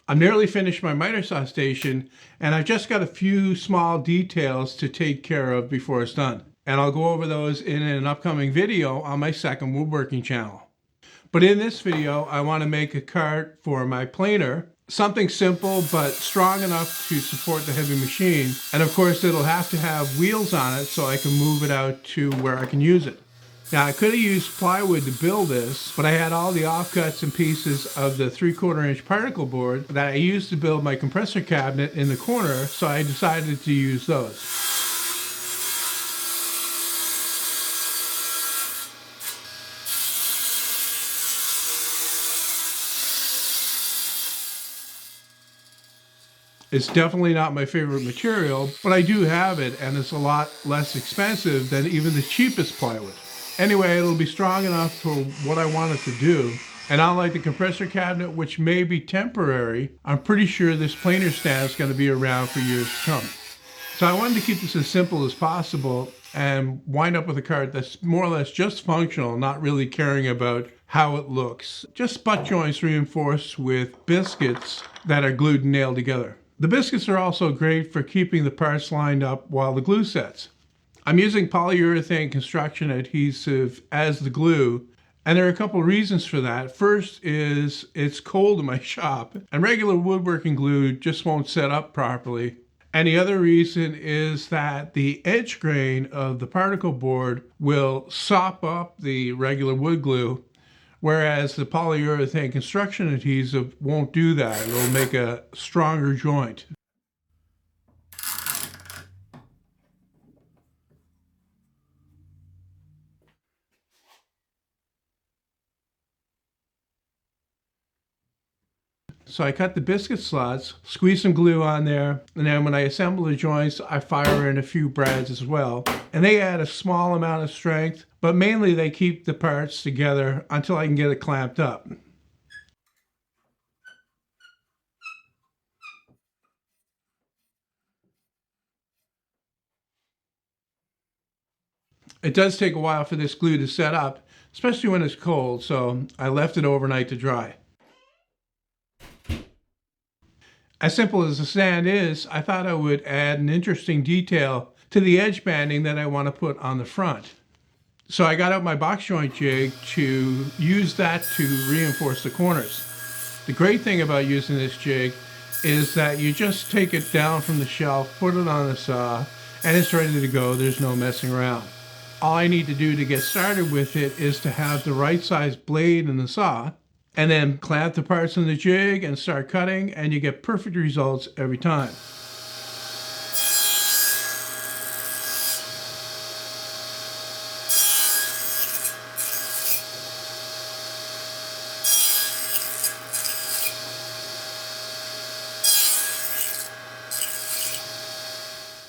I'm nearly finished my miter saw station, and I've just got a few small details to take care of before it's done. And I'll go over those in an upcoming video on my second woodworking channel. But in this video, I want to make a cart for my planer. Something simple but strong enough to support the heavy machine. And of course, it'll have to have wheels on it so I can move it out to where I can use it. Now, I could have used plywood to build this, but I had all the offcuts and pieces of the 3/4 inch particle board that I used to build my compressor cabinet in the corner, so I decided to use those. It's definitely not my favorite material, but I do have it, and it's a lot less expensive than even the cheapest plywood. Anyway, it'll be strong enough for what I want it to do. And unlike the compressor cabinet, which may be temporary, I'm pretty sure this planer stand is going to be around for years to come. So I wanted to keep this as simple as possible and wind up with a cart that's more or less just functional, not really caring about how it looks. Just butt joints reinforced with biscuits that are glued and nailed together. The biscuits are also great for keeping the parts lined up while the glue sets. I'm using polyurethane construction adhesive as the glue, and there are a couple of reasons for that. First is it's cold in my shop, and regular woodworking glue just won't set up properly. And the other reason is that the edge grain of the particle board will sop up the regular wood glue, whereas the polyurethane construction adhesive won't do that. It'll make a stronger joint. So I cut the biscuit slots, squeeze some glue on there, and then when I assemble the joints, I fire in a few brads as well. And they add a small amount of strength, but mainly they keep the parts together until I can get it clamped up. It does take a while for this glue to set up, especially when it's cold, so I left it overnight to dry. As simple as the stand is, I thought I would add an interesting detail to the edge banding that I want to put on the front. So I got out my box joint jig to use that to reinforce the corners. The great thing about using this jig is that you just take it down from the shelf, put it on the saw, and it's ready to go. There's no messing around. All I need to do to get started with it is to have the right size blade in the saw, and then clamp the parts in the jig and start cutting, and you get perfect results every time.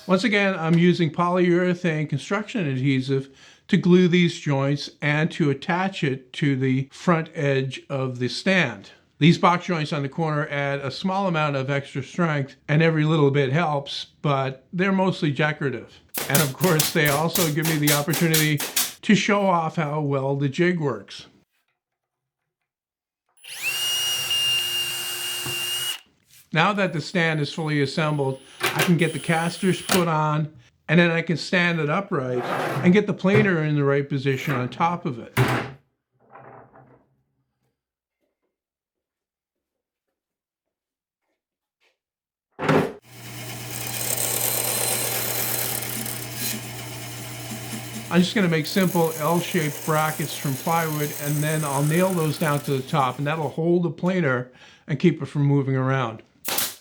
Once again, I'm using polyurethane construction adhesive to glue these joints and to attach it to the front edge of the stand. These box joints on the corner add a small amount of extra strength, and every little bit helps, but they're mostly decorative. And of course, they also give me the opportunity to show off how well the jig works. Now that the stand is fully assembled, I can get the casters put on, and then I can stand it upright and get the planer in the right position on top of it. I'm just going to make simple L-shaped brackets from plywood, and then I'll nail those down to the top, and that'll hold the planer and keep it from moving around.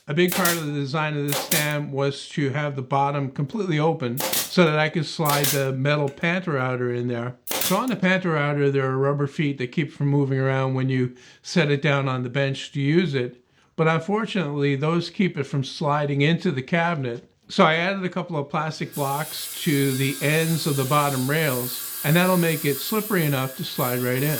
A big part of the design of this stand was to have the bottom completely open so that I could slide the metal panther outer in there. So on the panther outer, there are rubber feet that keep it from moving around when you set it down on the bench to use it. But unfortunately, those keep it from sliding into the cabinet. So I added a couple of plastic blocks to the ends of the bottom rails, and that'll make it slippery enough to slide right in.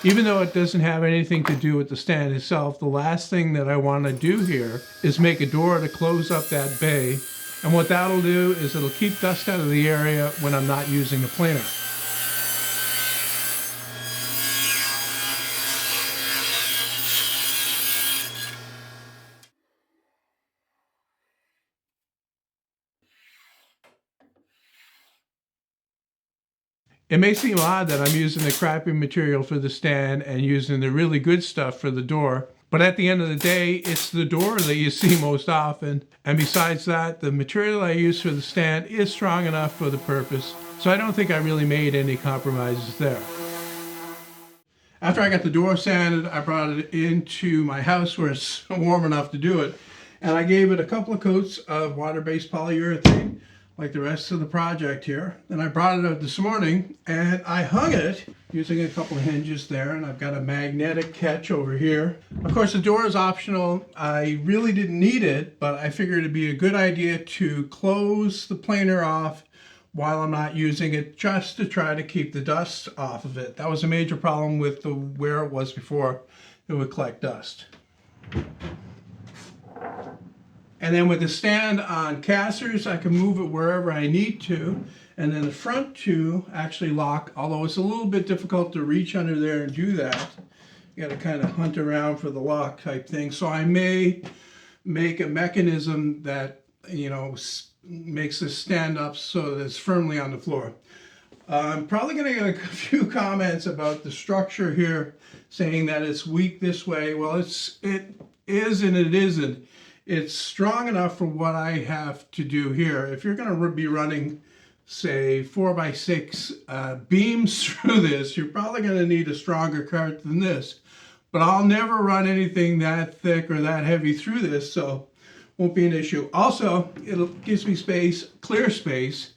Even though it doesn't have anything to do with the stand itself, the last thing that I want to do here is make a door to close up that bay. And what that'll do is it'll keep dust out of the area when I'm not using the planer. It may seem odd that I'm using the crappy material for the stand and using the really good stuff for the door, but at the end of the day, it's the door that you see most often. And besides that, the material I use for the stand is strong enough for the purpose, so I don't think I really made any compromises there. After I got the door sanded, I brought it into my house where it's warm enough to do it, and I gave it a couple of coats of water-based polyurethane, like the rest of the project here. Then I brought it out this morning and I hung it using a couple of hinges there, and I've got a magnetic catch over here. Of course, the door is optional. I really didn't need it, but I figured it'd be a good idea to close the planer off while I'm not using it, just to try to keep the dust off of it. That was a major problem with where it was before. It would collect dust. And then with the stand on casters, I can move it wherever I need to. And then the front two actually lock, although it's a little bit difficult to reach under there and do that. You got to kind of hunt around for the lock type thing. So I may make a mechanism that, you know, makes this stand up so that it's firmly on the floor. I'm probably going to get a few comments about the structure here, saying that it's weak this way. Well, it is and it isn't. It's strong enough for what I have to do here. If you're going to be running, say, 4x6 beams through this, you're probably going to need a stronger cart than this. But I'll never run anything that thick or that heavy through this, so won't be an issue. Also, it gives me space, clear space,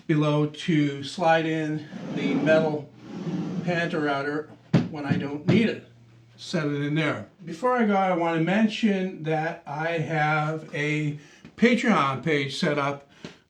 below to slide in the metal panther router when I don't need it. Set it in there. Before I go, I want to mention that I have a Patreon page set up,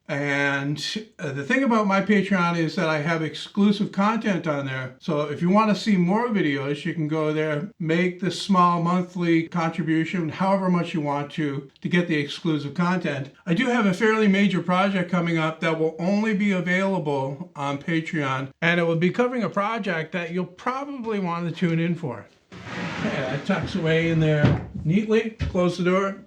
and the thing about my Patreon is that I have exclusive content on there. So if you want to see more videos, you can go there, make the small monthly contribution, however much you want to get the exclusive content. I do have a fairly major project coming up that will only be available on Patreon, and it will be covering a project that you'll probably want to tune in for. Okay, that tucks away in there neatly. Close the door,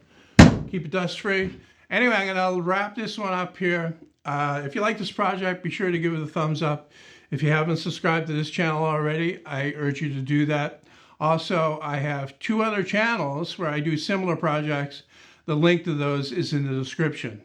keep it dust free. Anyway, I'm going to wrap this one up here. If you like this project, be sure to give it a thumbs up. If you haven't subscribed to this channel already, I urge you to do that. Also, I have 2 other channels where I do similar projects. The link to those is in the description.